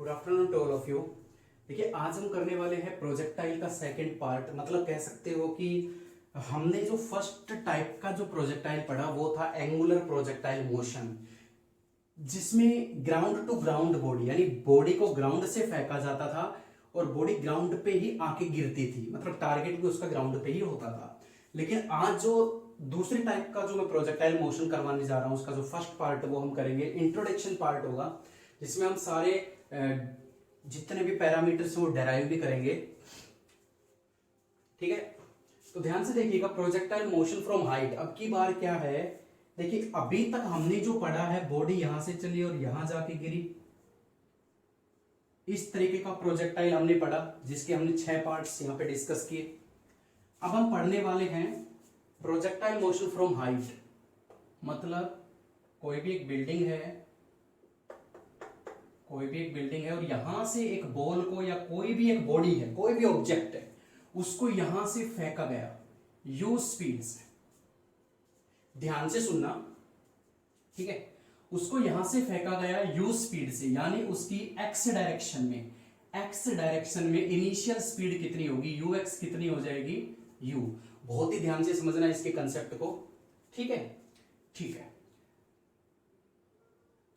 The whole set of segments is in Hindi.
Good afternoon to all of you. देखिए, आज हम करने वाले हैं प्रोजेक्टाइल का सेकंड पार्ट। मतलब कह सकते हो कि हमने जो फर्स्ट टाइप का जो प्रोजेक्टाइल पढ़ा वो था एंगुलर प्रोजेक्टाइल मोशन, जिसमें ग्राउंड टू ग्राउंड बॉडी, यानी बॉडी को ग्राउंड से फेंका जाता था और बॉडी ग्राउंड पे ही आके गिरती थी। मतलब टारगेट भी उसका ग्राउंड पे ही होता था। लेकिन आज जो दूसरी टाइप का जो मैं प्रोजेक्टाइल मोशन करवाने जा रहा हूं, उसका जो फर्स्ट पार्ट वो हम करेंगे, इंट्रोडक्शन पार्ट होगा, जिसमें हम सारे जितने भी पैरामीटर्स हैं वो डेराइव भी करेंगे। ठीक है, तो ध्यान से देखिएगा। प्रोजेक्टाइल मोशन फ्रॉम हाइट, अब की बार क्या है, देखिए अभी तक हमने जो पढ़ा है, बॉडी यहां से चली और यहां जाके गिरी, इस तरीके का प्रोजेक्टाइल हमने पढ़ा, जिसके हमने 6 पार्ट्स यहां पे डिस्कस किए। अब हम पढ़ने वाले हैं प्रोजेक्टाइल मोशन फ्रॉम हाइट। मतलब कोई भी एक बिल्डिंग है, और यहां से एक बॉल को, या कोई भी एक बॉडी है, कोई भी ऑब्जेक्ट है, उसको यहां से फेंका गया यू स्पीड से। ध्यान से सुनना, ठीक है। उसको यहां से फेंका गया यू स्पीड से, यानी उसकी एक्स डायरेक्शन में। एक्स डायरेक्शन में इनिशियल स्पीड कितनी होगी, यू एक्स कितनी हो जाएगी, यू। बहुत ही ध्यान से समझना इसके कंसेप्ट को, ठीक है। ठीक है,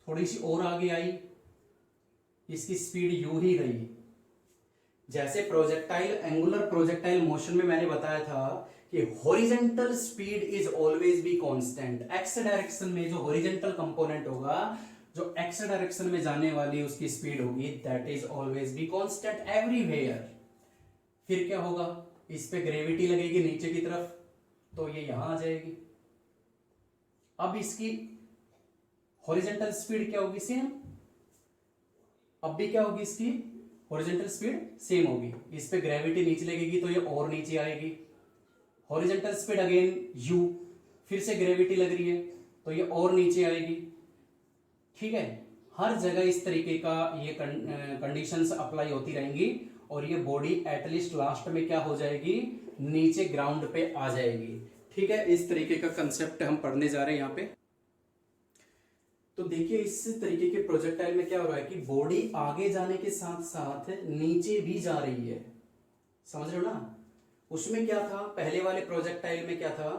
थोड़ी सी और आगे आई, इसकी स्पीड यू ही रही। जैसे प्रोजेक्टाइल, एंगुलर प्रोजेक्टाइल मोशन में मैंने बताया था कि horizontal speed is always be constant. X direction में जो हॉरिजेंटल कंपोनेंट होगा, जो एक्स डायरेक्शन में जाने वाली उसकी स्पीड होगी, that is always be constant everywhere. फिर क्या होगा, इस पे ग्रेविटी लगेगी नीचे की तरफ, तो ये यहां आ जाएगी। अब इसकी हॉरिजेंटल स्पीड क्या होगी, सेम। अब भी क्या होगी, इसकी हॉरिजेंटल स्पीड सेम होगी। इस पे ग्रेविटी नीचे लगेगी तो ये और नीचे आएगी। हॉरिजेंटल स्पीड अगेन यू, फिर से ग्रेविटी लग रही है तो ये और नीचे आएगी। ठीक है, हर जगह इस तरीके का ये कंडीशंस अप्लाई होती रहेंगी और ये बॉडी एटलीस्ट लास्ट में क्या हो जाएगी, नीचे ग्राउंड पे आ जाएगी। ठीक है, इस तरीके का कंसेप्ट हम पढ़ने जा रहे हैं यहाँ पे। तो देखिए, इस तरीके के प्रोजेक्टाइल में क्या हो रहा है कि बॉडी आगे जाने के साथ साथ नीचे भी जा रही है। समझ रहे हो ना। उसमें क्या था, पहले वाले प्रोजेक्टाइल में क्या था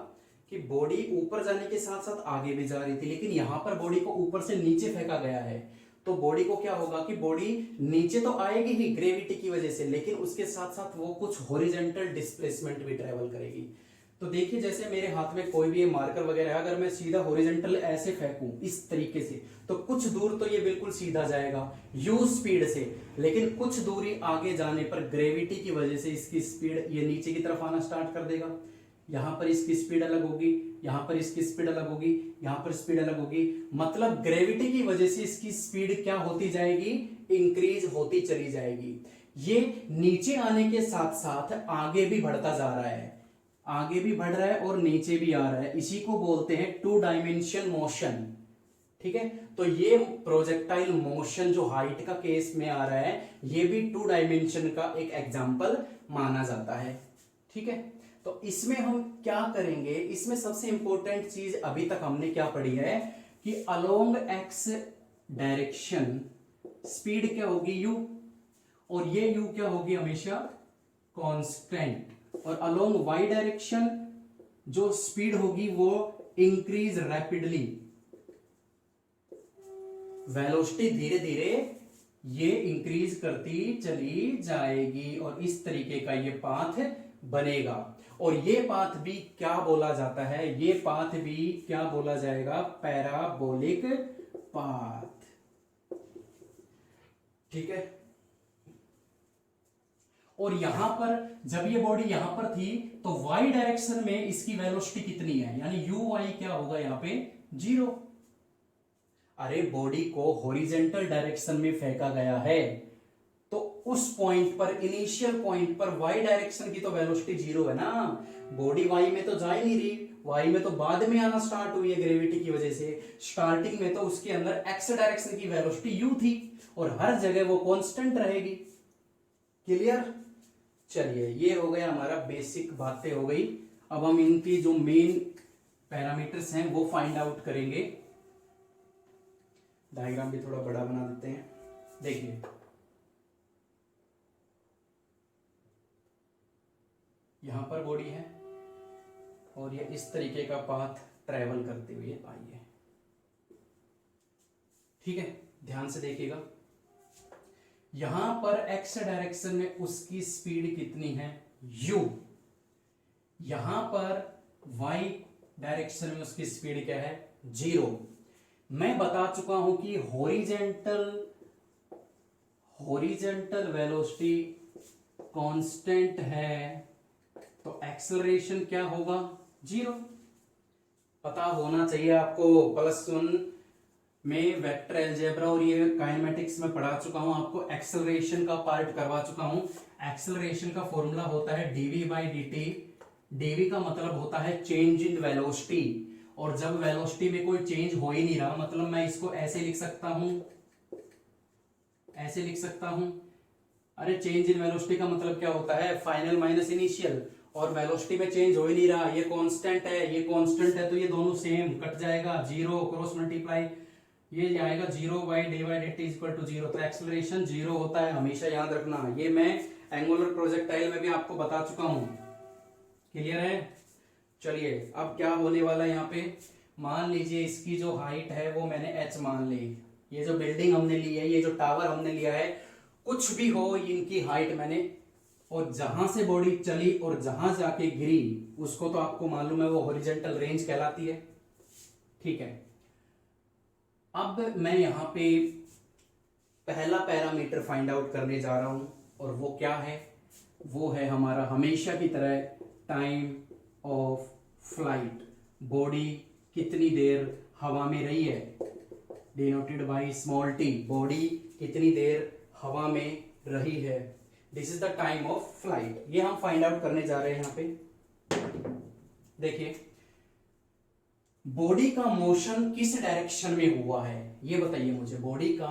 कि बॉडी ऊपर जाने के साथ साथ आगे भी जा रही थी, लेकिन यहां पर बॉडी को ऊपर से नीचे फेंका गया है। तो बॉडी को क्या होगा कि बॉडी नीचे तो आएगी ही ग्रेविटी की वजह से, लेकिन उसके साथ साथ वो कुछ हॉरिजेंटल डिस्प्लेसमेंट भी ट्रेवल करेगी। तो देखिए, जैसे मेरे हाथ में कोई भी मार्कर वगैरह है, अगर मैं सीधा हॉरिजेंटल ऐसे फेंकूं इस तरीके से, तो कुछ दूर तो ये बिल्कुल सीधा जाएगा यू स्पीड से, लेकिन कुछ दूरी आगे जाने पर ग्रेविटी की वजह से इसकी स्पीड ये नीचे की तरफ आना स्टार्ट कर देगा। यहां पर इसकी स्पीड अलग होगी, यहां पर इसकी स्पीड अलग होगी, यहां पर स्पीड अलग होगी। मतलब ग्रेविटी की वजह से इसकी स्पीड क्या होती जाएगी, इंक्रीज होती चली जाएगी। ये नीचे आने के साथ साथ आगे भी बढ़ता जा रहा है, आगे भी बढ़ रहा है और नीचे भी आ रहा है। इसी को बोलते हैं 2 डायमेंशन मोशन। ठीक है, तो ये प्रोजेक्टाइल मोशन जो हाइट का केस में आ रहा है, ये भी 2 डायमेंशन का एक एग्जांपल माना जाता है। ठीक है, तो इसमें हम क्या करेंगे, इसमें सबसे इंपॉर्टेंट चीज अभी तक हमने क्या पढ़ी है कि अलोंग एक्स डायरेक्शन स्पीड क्या होगी, यू, और ये यू क्या होगी, हमेशा कांस्टेंट। और अलोंग वाई डायरेक्शन जो स्पीड होगी वो इंक्रीज रैपिडली, वेलोसिटी धीरे धीरे ये इंक्रीज करती चली जाएगी, और इस तरीके का ये पाथ बनेगा। और ये पाथ भी क्या बोला जाता है, ये पाथ भी क्या बोला जाएगा, पैराबोलिक पाथ। ठीक है, और यहां पर जब ये बॉडी यहां पर थी तो वाई डायरेक्शन में इसकी वेलोसिटी कितनी है, यानी यू वाई क्या होगा यहां पे, 0। अरे बॉडी को हॉरिजेंटल डायरेक्शन में फेंका गया है, तो उस पॉइंट पर, इनिशियल पॉइंट पर वाई डायरेक्शन की तो वेलोसिटी 0 है ना। बॉडी वाई में तो जा ही नहीं रही, वाई में तो बाद में आना स्टार्ट हुई है ग्रेविटी की वजह से। स्टार्टिंग में तो उसके अंदर एक्स डायरेक्शन की वेलोसिटी यू थी, और हर जगह वो कांस्टेंट रहेगी। क्लियर। चलिए, ये हो गया हमारा बेसिक बातें हो गई। अब हम इनकी जो मेन पैरामीटर्स हैं वो फाइंड आउट करेंगे। डायग्राम भी थोड़ा बड़ा बना देते हैं। देखिए, यहां पर बॉडी है और ये इस तरीके का पाथ ट्रेवल करते हुए आई है। ठीक है, ध्यान से देखिएगा, यहां पर एक्स डायरेक्शन में उसकी स्पीड कितनी है u, यहां पर y डायरेक्शन में उसकी स्पीड क्या है 0। मैं बता चुका हूं कि हॉरिजेंटल वेलोसिटी कांस्टेंट है तो एक्सेलरेशन क्या होगा 0। पता होना चाहिए आपको, +1 में वेक्टर अलजेब्रा और ये काइनेमेटिक्स में पढ़ा चुका हूं, आपको एक्सेलरेशन का पार्ट करवा चुका हूं। एक्सेलरेशन का फॉर्मूला होता है dv/dt। dv का मतलब होता है चेंज इन वेलोसिटी, और जब वेलोसिटी में कोई चेंज हो ही नहीं रहा, मतलब मैं इसको ऐसे लिख सकता हूं, अरे चेंज इन वेलोसिटी का मतलब क्या होता है फाइनल माइनस इनिशियल, और वेलोसिटी में चेंज हो ही नहीं रहा, ये कांस्टेंट है, ये कांस्टेंट है, तो ये दोनों सेम कट जाएगा, 0 क्रॉस मल्टीप्लाई, ये आएगा 0/dy/dt = 0। तो एक्सेलरेशन 0 होता है, हमेशा याद रखना। ये मैं एंगुलर प्रोजेक्टाइल में भी आपको बता चुका हूं। क्लियर है? चलिए अब क्या होने वाला है यहाँ पे, मान लीजिए इसकी जो हाइट है वो मैंने h मान ली, ये जो बिल्डिंग हमने ली है, ये जो टावर हमने लिया है, कुछ भी हो इनकी हाइट मैंने, और जहां से बॉडी चली और जहां जाके गिरी उसको तो आपको मालूम है वो हॉरिजॉन्टल रेंज कहलाती है। ठीक है, अब मैं यहां पे पहला पैरामीटर फाइंड आउट करने जा रहा हूं, और वो क्या है, वो है हमारा हमेशा की तरह टाइम ऑफ फ्लाइट। बॉडी कितनी देर हवा में रही है, denoted by small t, body कितनी देर हवा में रही है, this is the time of flight. ये हम फाइंड आउट करने जा रहे हैं। यहां पे देखिए, बॉडी का मोशन किस डायरेक्शन में हुआ है, ये बताइए मुझे, बॉडी का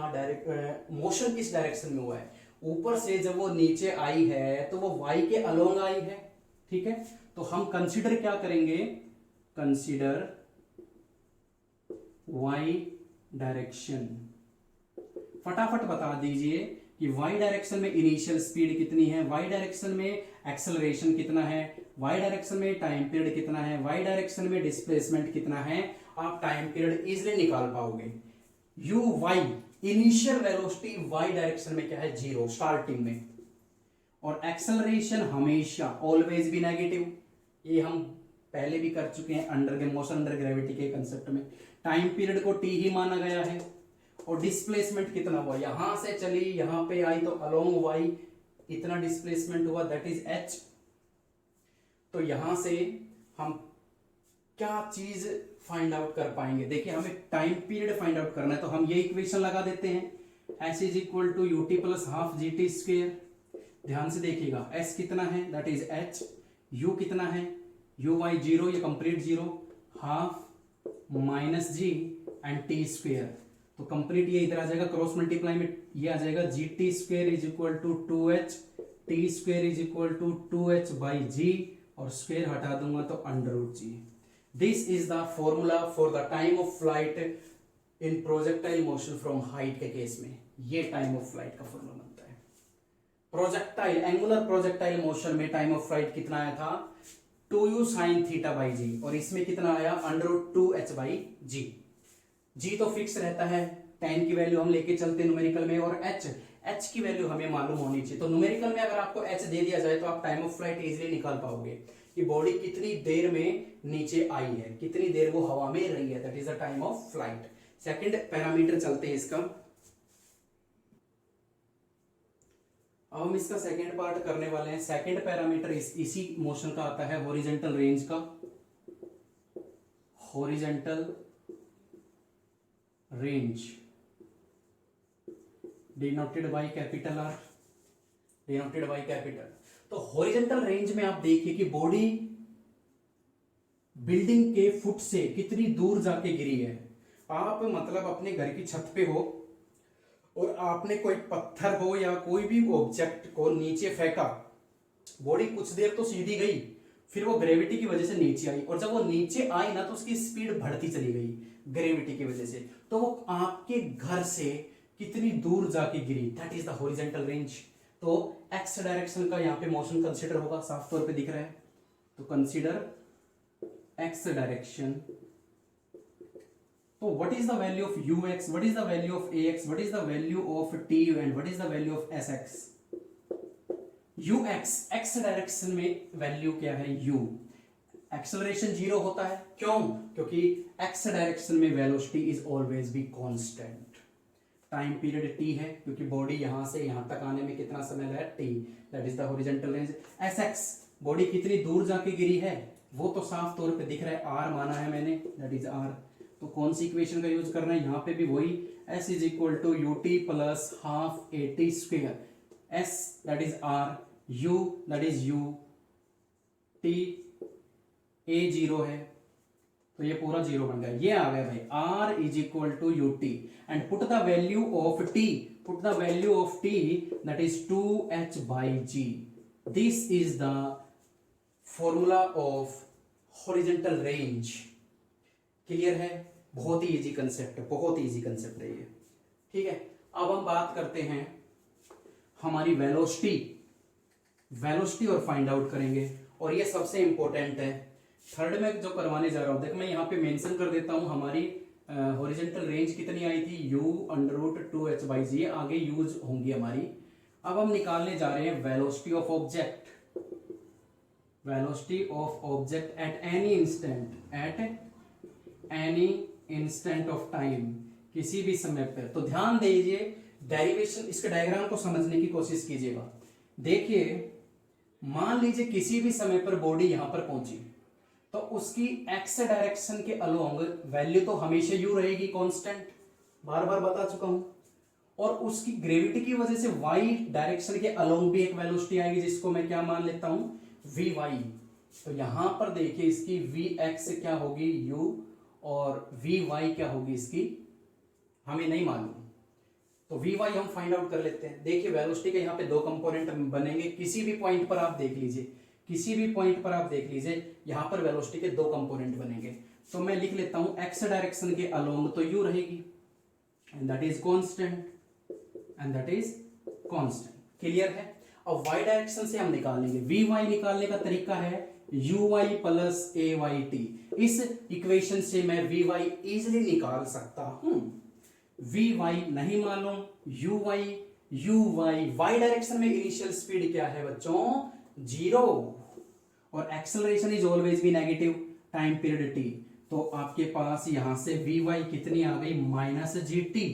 मोशन किस डायरेक्शन में हुआ है। ऊपर से जब वो नीचे आई है तो वो y के अलोंग आई है। ठीक है, तो हम कंसीडर क्या करेंगे, कंसीडर y डायरेक्शन। फटाफट बता दीजिए कि y डायरेक्शन में इनिशियल स्पीड कितनी है, y डायरेक्शन में एक्सेलरेशन कितना है, y डायरेक्शन में टाइम पीरियड कितना है, y डायरेक्शन में डिस्प्लेसमेंट कितना है। आप टाइम पीरियड इजीली निकाल पाओगे। uy initial velocity y direction में क्या है 0 स्टार्टिंग में, और एक्सेलरेशन हमेशा ऑलवेज भी नेगेटिव, ये हम पहले भी कर चुके हैं अंडर मोशन अंडर ग्रेविटी के कंसेप्ट में। टाइम पीरियड को t ही माना गया है, और डिस्प्लेसमेंट कितना हुआ, यहां से चली यहां पे आई तो अलोंग y इतना डिस्प्लेसमेंट हुआ, दैट इज h। तो यहां से हम क्या चीज फाइंड आउट कर पाएंगे, देखिए हमें टाइम पीरियड फाइंड आउट करना है, तो हम ये इक्वेशन लगा देते हैं, h = ut + ½ gt²। ध्यान से देखिएगा, s कितना है दैट इज h, u कितना है uy 0, ये कंप्लीट 0, ½ - g एंड t²। तो कंप्लीट ये इधर आ जाएगा, क्रॉस मल्टीप्लाई में ये आ जाएगा gt² = 2h, t² = 2h/g, और स्क्वायर हटा दूंगा तो √g। This is the formula for the time of flight in projectile motion from height के केस में, ये टाइम ऑफ फ्लाइट का फॉर्मूला बनता है। प्रोजेक्टाइल एंगुलर प्रोजेक्टाइल मोशन में टाइम ऑफ फ्लाइट कितना आया था 2u sin θ/g, और इसमें कितना आया √2h/g। g तो फिक्स रहता है, tan की वैल्यू हम लेके चलते हैं न्यूमेरिकल में, और h की वैल्यू हमें मालूम होनी चाहिए। तो न्यूमेरिकल में अगर आपको h दे दिया जाए तो आप टाइम ऑफ फ्लाइट इजीली निकाल पाओगे कि बॉडी कितनी देर में नीचे आई है, कितनी देर वो हवा में रही है, that is the time of flight. Second parameter चलते हैं इसका, अब हम इसका सेकंड पार्ट करने वाले हैं। सेकंड पैरामीटर इसी मोशन का आता है हॉरिजॉन्टल रेंज का, horizontal range denoted by capital R, denoted by capital. तो हॉरिजॉन्टल रेंज में आप देखिए कि बॉडी बिल्डिंग के फुट से कितनी दूर जाके गिरी है। आप मतलब अपने घर की छत पे हो और आपने कोई पत्थर हो या कोई भी ऑब्जेक्ट को नीचे फेंका, बॉडी कुछ देर तो सीधी गई, फिर वो ग्रेविटी की वजह से नीचे आई, और जब वो नीचे आई ना तो उसकी स्पीड बढ़ती चली गई ग्रेविटी की वजह से, तो वो आपके घर से कितनी दूर जाके गिरी, that is the horizontal range. तो एक्स डायरेक्शन का यहाँ पे मोशन कंसीडर होगा, साफ तौर पे दिख रहा है। तो कंसीडर एक्स डायरेक्शन, तो what is the value of you x, what is the value of A x, what is the value of T and what is the value of S x. You x, x direction में वैल्यू क्या है यू, एक्सेलरेशन जीरो होता है, क्यों, क्योंकि एक्स डायरेक्शन में velocity is always be constant. Time period T है क्योंकि बॉडी यहां से यहां तक आने में कितना समय लगा T, that is the horizontal range. S x, body कितनी दूर जाके गिरी है वो तो साफ तौर पे दिख रहा है, आर माना है मैंने, दैट इज आर। तो कौन सी इक्वेशन का यूज करना है यहाँ पे भी वही, s is equal to u t plus half a t square, s that is r, u that is u, t a zero है तो ये पूरा जीरो बन गया, ये आ गया भाई r is equal to u t and put the value of t, put the value of t that is 2h by g. This is the formula of horizontal range. Clear है, बहुत ही इजी कंसेप्ट है, बहुत ही इजी कंसेप्ट है ये। ठीक है, अब हम बात करते हैं हमारी वेलोसिटी, वेलोसिटी और फाइंड आउट करेंगे, और ये सबसे इंपॉर्टेंट है। थर्ड में जो करवाने जा रहा हूं, देख मैं यहाँ पे मेंशन कर देता हूं हमारी हॉरिजॉन्टल रेंज कितनी आई थी, u under root 2h by g, आगे यूज होंगी हमारी। अब हम निकालने जा रहे हैं velocity of object, velocity of object at any instant, eight any instant of time, किसी भी समय पर। तो ध्यान दीजिए डेरिवेशन, इसके डायग्राम को समझने की कोशिश कीजिएगा। देखिए मान लीजिए किसी भी समय पर बॉडी यहां पर पहुंची तो उसकी एक्स डायरेक्शन के अलोंग वैल्यू तो हमेशा यू रहेगी कांस्टेंट, बार बार बता चुका हूं, और उसकी ग्रेविटी की वजह से वाई डायरेक्शन के अलोंग भी एक वेलोसिटी आएगी जिसको मैं क्या मान लेता हूं वी वाई। तो यहां पर देखिए इसकी वी एक्स क्या होगी यू और वी वाई क्या होगी इसकी हमें नहीं मालूम, तो वी वाई हम फाइंड आउट कर लेते हैं। देखिए वेलोसिटी के यहाँ पे दो कंपोनेंट बनेंगे, किसी भी पॉइंट पर आप देख लीजिए, किसी भी पॉइंट पर आप देख लीजिए यहां पर वेलोसिटी के दो कंपोनेंट बनेंगे। तो मैं लिख लेता हूं एक्स डायरेक्शन के अलोंग तो यू रहेगी and that is constant, and that is constant. Clear है। अब वाई डायरेक्शन से हम निकालेंगे, वी वाई निकालने का तरीका है u y plus a y t. इस इक्वेशन से मैं वी वाई इजिली निकाल सकता हूं। वी वाई नहीं मालूम, यू वाई, वाई डायरेक्शन में इनिशियल स्पीड क्या है बच्चों जीरो, और एक्सेलरेशन इज ऑलवेज भी नेगेटिव, टाइम पीरियड टी। तो आपके पास यहां से वी वाई कितनी आ गई minus g t.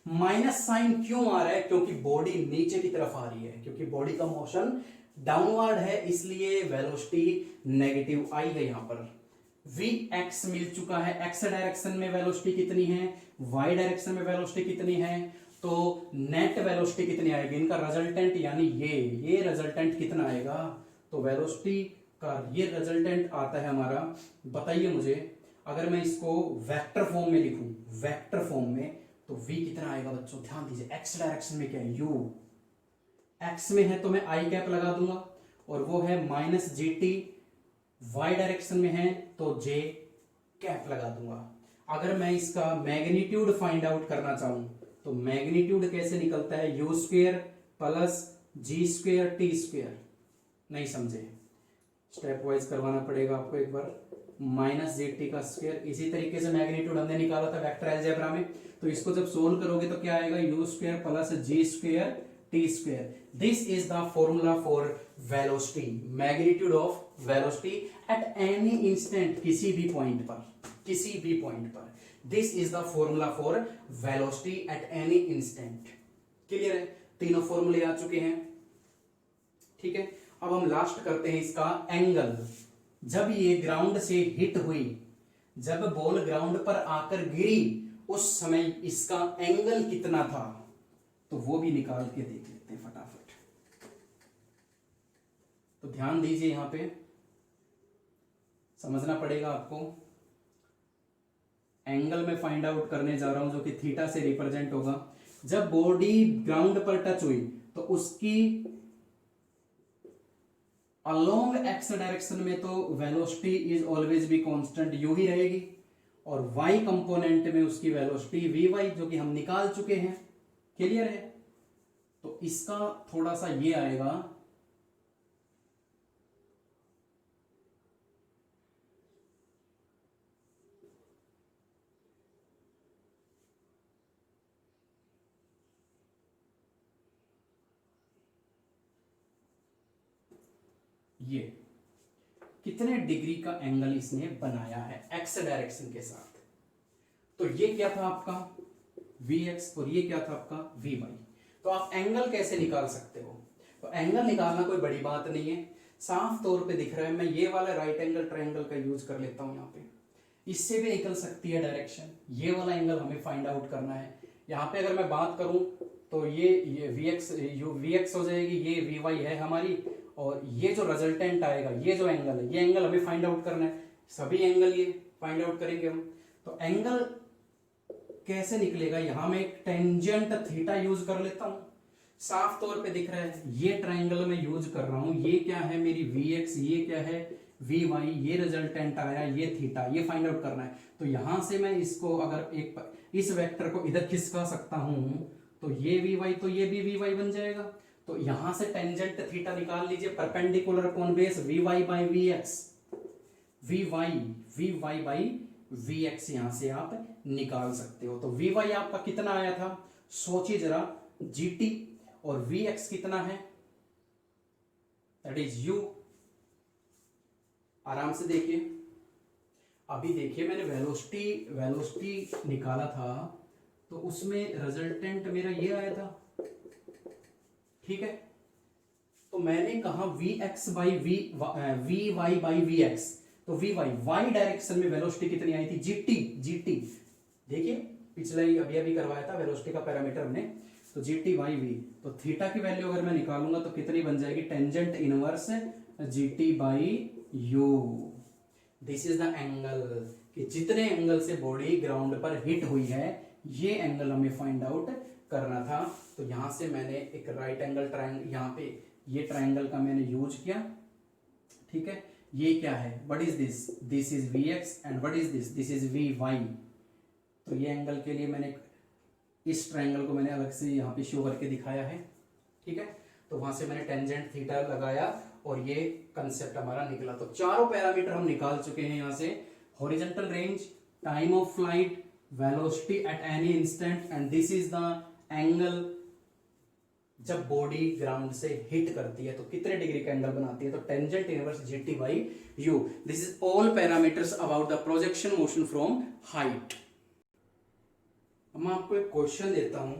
Minus sign क्यों आ रहा है, क्योंकि बॉडी नीचे की तरफ आ रही है, क्योंकि बॉडी का मोशन डाउनवर्ड है इसलिए वेलोसिटी नेगेटिव आई है यहां पर। वी एक्स मिल चुका है, एक्स डायरेक्शन में वेलोसिटी कितनी है, वाई डायरेक्शन में वेलोसिटी कितनी है, तो नेट वेलोसिटी कितनी आएगी, इनका रिजल्टेंट यानी ये रिजल्टेंट कितना आएगा, तो वेलोसिटी का ये रिजल्टेंट आता है हमारा, बताइए मुझे, अगर मैं इसको वेक्टर फॉर्म में लिखूं, वेक्टर फॉर्म में, तो v कितना आएगा बच्चों, ध्यान दीजिए एक्स डायरेक्शन में क्या है u, एक्स में है तो मैं आई कैप लगा दूंगा और वो है minus g t, y direction में है तो j कैप लगा दूंगा। अगर मैं इसका मैग्नीट्यूड फाइंड आउट करना चाहूं तो मैग्नीट्यूड कैसे निकलता है, u square plus g square t square, नहीं समझे, स्टेप वाइज करवाना पड़ेगा आपको एक बार, माइनस जी टी का स्क्वायर। इसी तरीके से मैग्नीट्यूड हमने निकाला था वेक्टर अलजेब्रा में, तो इसको जब सोल्व करोगे तो क्या आएगा, u square plus g square t square. This is the formula for velocity, magnitude of velocity at any instant, किसी भी पॉइंट पर, किसी भी पॉइंट पर। This is the formula for velocity at any instant. Clear है, तीनों फॉर्मूले आ चुके हैं। ठीक है, अब हम लास्ट करते हैं इसका एंगल। जब ये ग्राउंड से हिट हुई, जब बॉल ग्राउंड पर आकर गिरी उस समय इसका एंगल कितना था, तो वो भी निकाल के देख लेते हैं फटाफट। तो ध्यान दीजिए यहां पे समझना पड़ेगा आपको, एंगल में फाइंड आउट करने जा रहा हूं जो कि थीटा से रिप्रेजेंट होगा। जब बॉडी ग्राउंड पर टच हुई तो उसकी अलोंग एक्स डायरेक्शन में तो velocity is always be constant यू ही रहेगी, और वाई कंपोनेंट में उसकी वेलोसिटी वी वाई जो कि हम निकाल चुके हैं। क्लियर है, तो इसका थोड़ा सा ये आएगा, ये कितने डिग्री का एंगल इसने बनाया है एक्स डायरेक्शन के साथ। तो ये क्या था आपका Vx और ये क्या था आपका Vy। तो आप एंगल कैसे निकाल सकते हो? तो एंगल निकालना कोई बड़ी बात नहीं है, साफ तौर पे दिख रहा है। मैं ये वाला राइट एंगल ट्रायंगल का यूज कर लेता हूं यहाँ पे, इससे भी निकल सकती है डायरेक्शन। ये वाला एंगल हमें फाइंड आउट करना है। यहाँ पे अगर मैं बात करूं तो ये Vx हो जाएगी, ये Vy है हमारी, और ये जो रिजल्टेंट आएगा, ये जो एंगल है, ये एंगल हमें फाइंड आउट करना है। सभी एंगल ये फाइंड आउट करेंगे हम। तो एंगल कैसे निकलेगा? यहां मैं एक टेंजेंट थीटा यूज कर लेता हूं, साफ तौर पे दिख रहा है। ये ट्रायंगल में यूज कर रहा हूं, ये क्या है मेरी Vx, ये क्या है Vy, ये रिजल्टेंट आया ये थीटा, ये फाइंड आउट करना है। तो यहां से मैं इसको अगर इस वेक्टर को इधर खिसका सकता हूं तो ये Vy तो ये भी Vy बन जाएगा। तो यहां से टेंजेंट थीटा निकाल लीजिए, perpendicular upon base Vy by Vx, Vy by Vx यहां से आप निकाल सकते हो। तो Vy आपका कितना आया था सोचिए जरा, GT, और Vx कितना है, दैट इज U। आराम से देखिए, अभी देखिए मैंने वेलोसिटी निकाला था तो उसमें रिजल्टेंट मेरा ये आया था, ठीक है। तो मैंने कहा Vx by Vy by Vx, तो Vy वाई डायरेक्शन में वेलोसिटी कितनी आई थी GT। देखिए पिछले ही अभी करवाया था वेलोसिटी का पैरामीटर हमने, तो GT बाई V। तो थीटा की वैल्यू अगर मैं निकालूंगा तो कितनी बन जाएगी, tangent inverse GT by U। This is the angle, कि जितने एंगल से बॉडी ग्राउंड पर हिट हुई है ये एंगल हमें फाइंड आउट करना था। तो यहां से मैंने एक राइट एंगल ट्रायंगल, यहाँ पे ये ट्रायंगल का मैंने यूज किया, ठीक है। ये क्या है, what is this, this is Vx and what is this is Vy। तो ये एंगल के लिए मैंने इस ट्रायंगल को मैंने अलग से यहाँ पे शो करके दिखाया है, ठीक है। तो वहां से मैंने टेंजेंट थीटा लगाया और ये कंसेप्ट हमारा निकला। तो चारों पैरामीटर हम निकाल चुके हैं यहाँ से, horizontal range, time of flight, velocity at any instant, and this is the angle जब बॉडी ग्राउंड से हिट करती है तो कितने डिग्री का एंगल बनाती है। तो tangent inverse GT by U। This is all parameters about the projection motion from height. अब मैं आपको एक क्वेश्चन देता हूं,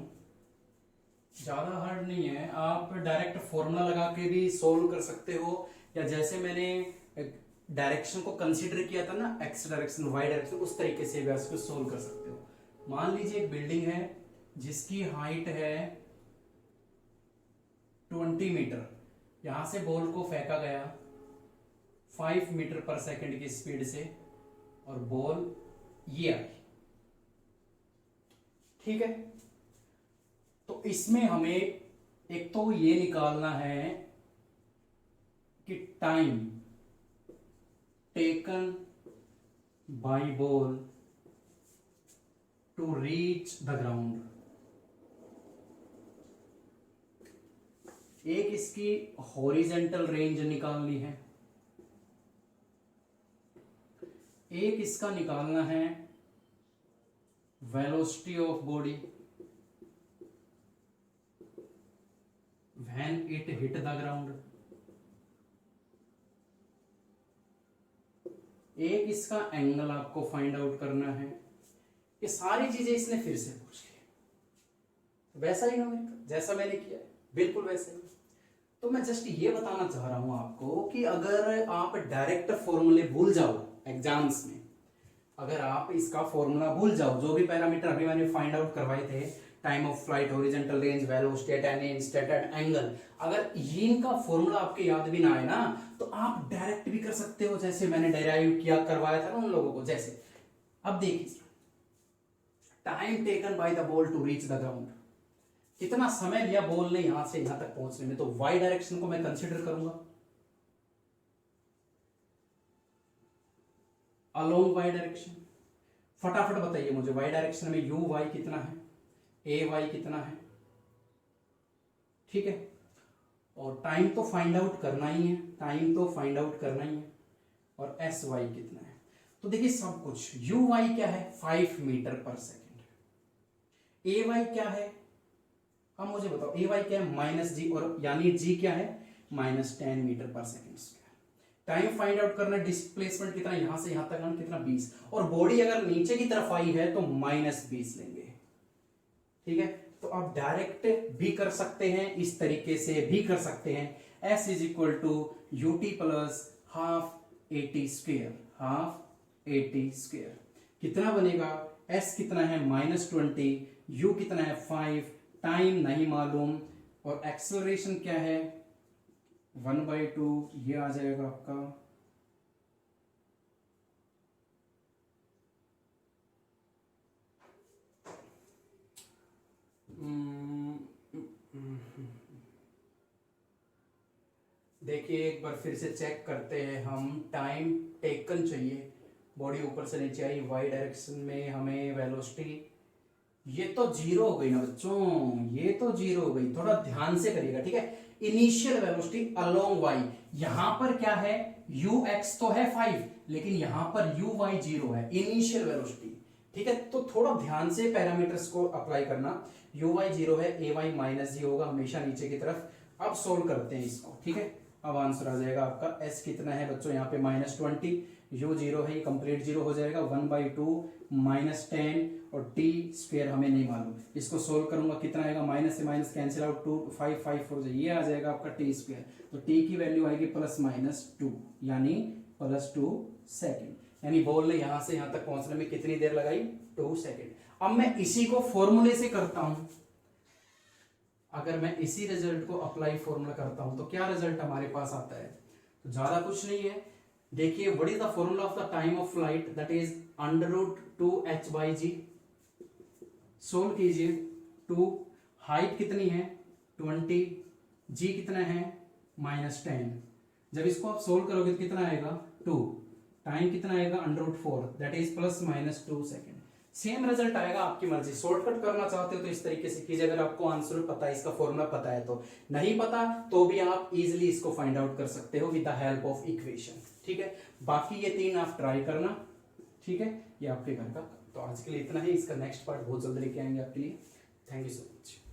ज्यादा हार्ड नहीं है, आप डायरेक्ट फॉर्मूला लगा के भी सोल्व कर सकते हो, या जैसे मैंने डायरेक्शन को कंसीडर किया था ना, एक्स डायरेक्शन वाई डायरेक्शन, उस तरीके से भी इसको सोल्व कर सकते हो। मान लीजिए एक बिल्डिंग है जिसकी हाइट है 20 मीटर, यहां से बॉल को फेंका गया 5 मीटर पर सेकंड की स्पीड से और बॉल ये आई, ठीक है। तो इसमें हमें एक तो ये निकालना है कि time taken by ball to reach the ground. एक इसकी हॉरिजेंटल रेंज निकालनी है, एक इसका निकालना है velocity of body when it hit the ground, एक इसका एंगल आपको फाइंड आउट करना है। ये सारी चीजें इसने फिर से पूछ ली, वैसा ही ना जैसा मैंने किया है, बिल्कुल वैसे ही। तो मैं जस्ट ये बताना चाह रहा हूं आपको कि अगर आप डायरेक्ट फॉर्मूले भूल जाओ एग्जाम्स में, अगर आप इसका फॉर्मूला भूल जाओ, जो भी पैरामीटर अभी मैंने फाइंड आउट करवाए थे, time of flight, horizontal range, velocity at any instant at angle, अगर इनका फॉर्मूला आपके याद भी ना आए ना तो आप डायरेक्ट भी कर सकते हो, जैसे मैंने डेराइव किया करवाया था ना उन लोगों को। जैसे अब देखिए, time taken by the ball to reach the ground, कितना समय लिया बॉल ने यहां से यहां तक पहुंचने में, तो वाई डायरेक्शन को मैं कंसीडर करूंगा, अलोंग वाई डायरेक्शन। फटाफट बताइए मुझे वाई डायरेक्शन में यू वाई कितना है, ए वाई कितना है, ठीक है। और टाइम तो फाइंड आउट करना ही है, टाइम तो फाइंड आउट करना ही है, और एस वाई कितना है। तो देखिए सब कुछ, यू वाई क्या है 5 मीटर पर सेकेंड, ए वाई क्या है, अब मुझे बताओ ए वाई क्या है -g, और यानी g क्या है -10 मीटर पर second square. Time find out करना, डिस्प्लेसमेंट कितना, यहां से यहां तक आना कितना 20, और बॉडी अगर नीचे की तरफ आई है तो -20 लेंगे। ठीक है, तो आप डायरेक्ट भी कर सकते हैं, इस तरीके से भी कर सकते हैं। S is equal to ut plus half 80 square, half 80 square कितना बनेगा, S कितना है -20, u कितना है 5, टाइम नहीं मालूम, और एक्सेलरेशन क्या है 1/2, ये आ जाएगा आपका देखिए एक बार फिर से चेक करते हैं हम। टाइम टेकन चाहिए, बॉडी ऊपर से नीचे आई वाई डायरेक्शन में, हमें वेलोसिटी, ये तो जीरो हो गई ना बच्चों, ये तो जीरो हो गई, थोड़ा ध्यान से करिएगा। ठीक है, इनिशियल वेलोसिटी अलोंग वाई, यहां पर क्या है ux तो है 5, लेकिन यहां पर uy 0 है, इनिशियल वेलोसिटी। ठीक है, तो थोड़ा ध्यान से पैरामीटर्स को अप्लाई करना। uy 0 है, ay -g होगा हमेशा नीचे की तरफ। अब सोल्व करते हैं इसको। ठीक है, अब आंसर आ जाएगा आपका s कितना है बच्चों, यहाँ पे -20, u 0 है, ये कंप्लीट 0 हो जाएगा, 1/2 -10 और t स्क्वायर हमें नहीं मालूम। इसको सोल्व करूंगा कितना आएगा, माइनस से माइनस कैंसिल आउट, 2 5 5 4 ये आ जाएगा आपका t स्क्वायर। तो t की वैल्यू आएगी +-2 यानी +2 सेकेंड, यानी बॉल ने यहां से यहां तक पहुंचने में कितनी देर लगाई, 2 सेकेंड। अब मैं इसी को फॉर्मूले से करता हूं, अगर मैं इसी रिजल्ट को अप्लाई फॉर्मूला करता हूं तो क्या रिजल्ट हमारे पास आता है, तो ज्यादा कुछ नहीं है। देखिए what is the formula of the time of flight, that is √2h/g। Solve कीजिए, 2 हाइट कितनी है 20, g कितना है -10। जब इसको आप सोल्व करोगे तो कितना आएगा 2, टाइम कितना आएगा √4, that is +-2 second. Same result आएगा, आपकी मर्जी। शॉर्टकट करना चाहते हो तो इस तरीके से कीजिए, अगर आपको आंसर पता है, इसका फॉर्मूला पता है तो। नहीं पता तो भी आप इजीली इसको फाइंड आउट कर सकते हो with the help of equation. ठीक है, बाकी ये 3 आप ट्राई करना। ठीक है, ये आपके घर का। तो आज के लिए इतना ही, इसका नेक्स्ट पार्ट बहुत जल्दी लेके आएंगे आपके लिए। Thank you so much.